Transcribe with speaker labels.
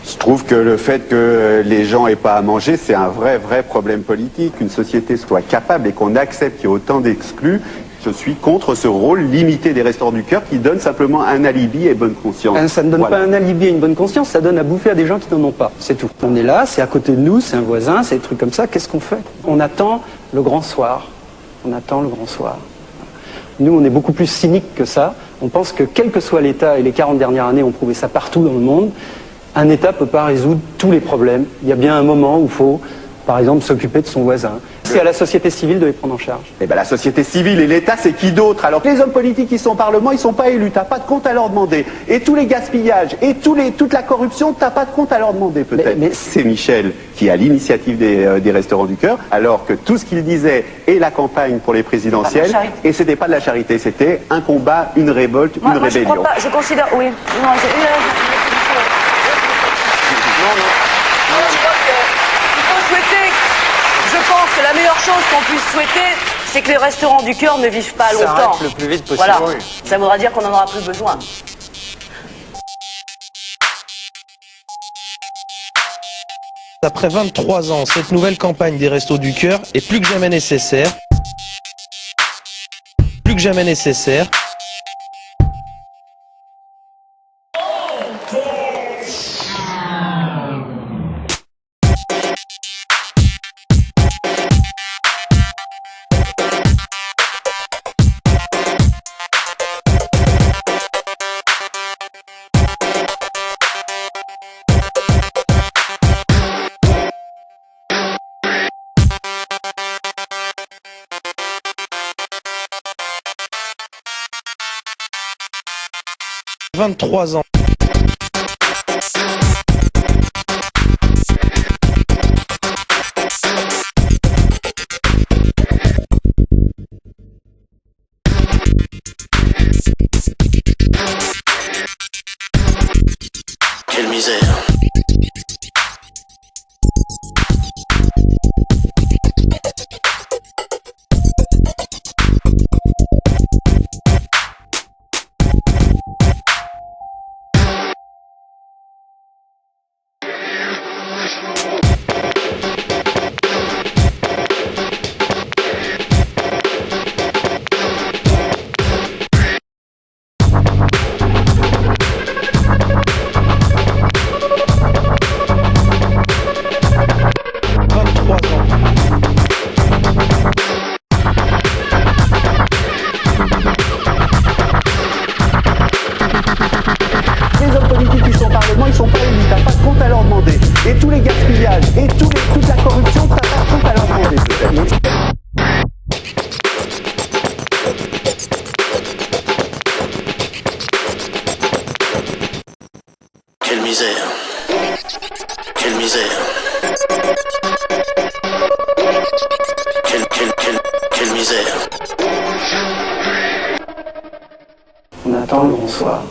Speaker 1: Je trouve que le fait que les gens aient pas à manger, c'est un vrai problème politique. Qu'une société soit capable et qu'on accepte qu'il y ait autant d'exclus, je suis contre ce rôle limité des Restos du Cœur qui donne simplement un alibi et bonne conscience.
Speaker 2: Ça ne donne pas un alibi et une bonne conscience, ça donne à bouffer à des gens qui n'en ont pas, c'est tout. On est là, c'est à côté de nous, c'est un voisin, c'est des trucs comme ça, qu'est-ce qu'on fait? On attend le grand soir. On attend le grand soir. Nous, on est beaucoup plus cyniques que ça. On pense que quel que soit l'État, et les 40 dernières années ont prouvé ça partout dans le monde, un État ne peut pas résoudre tous les problèmes. Il y a bien un moment où il faut, par exemple, s'occuper de son voisin. C'est à la société civile de les prendre en charge.
Speaker 1: Eh ben la société civile et l'État, c'est qui d'autre? Alors les hommes politiques qui sont au Parlement, ils sont pas élus, t'as pas de compte à leur demander. Et tous les gaspillages, et toute la corruption, t'as pas de compte à leur demander peut-être. Mais c'est Michel qui a l'initiative des Restaurants du Cœur, alors que tout ce qu'il disait est la campagne pour les présidentielles, et c'était pas de la charité, c'était un combat, une révolte, une rébellion.
Speaker 3: Je crois pas, je considère, oui. Non, je pense que la meilleure chose qu'on puisse souhaiter, c'est que les Restaurants du Cœur ne vivent pas longtemps.
Speaker 2: Ça le plus vite possible.
Speaker 3: Voilà.
Speaker 2: Oui.
Speaker 3: Ça voudra dire qu'on n'en aura plus besoin.
Speaker 4: Après 23 ans, cette nouvelle campagne des Restos du Cœur est plus que jamais nécessaire. Plus que jamais nécessaire. « 23 ans.
Speaker 5: Quelle misère.
Speaker 1: Les hommes politiques qui sont au Parlement, ils sont pas élus, t'as pas de compte à leur demander. Et tous les gaspillages, et toute la corruption, t'as pas de compte à leur demander peut-être.
Speaker 5: Quelle misère. Quelle misère. Quelle misère.
Speaker 2: On attend le grand soir.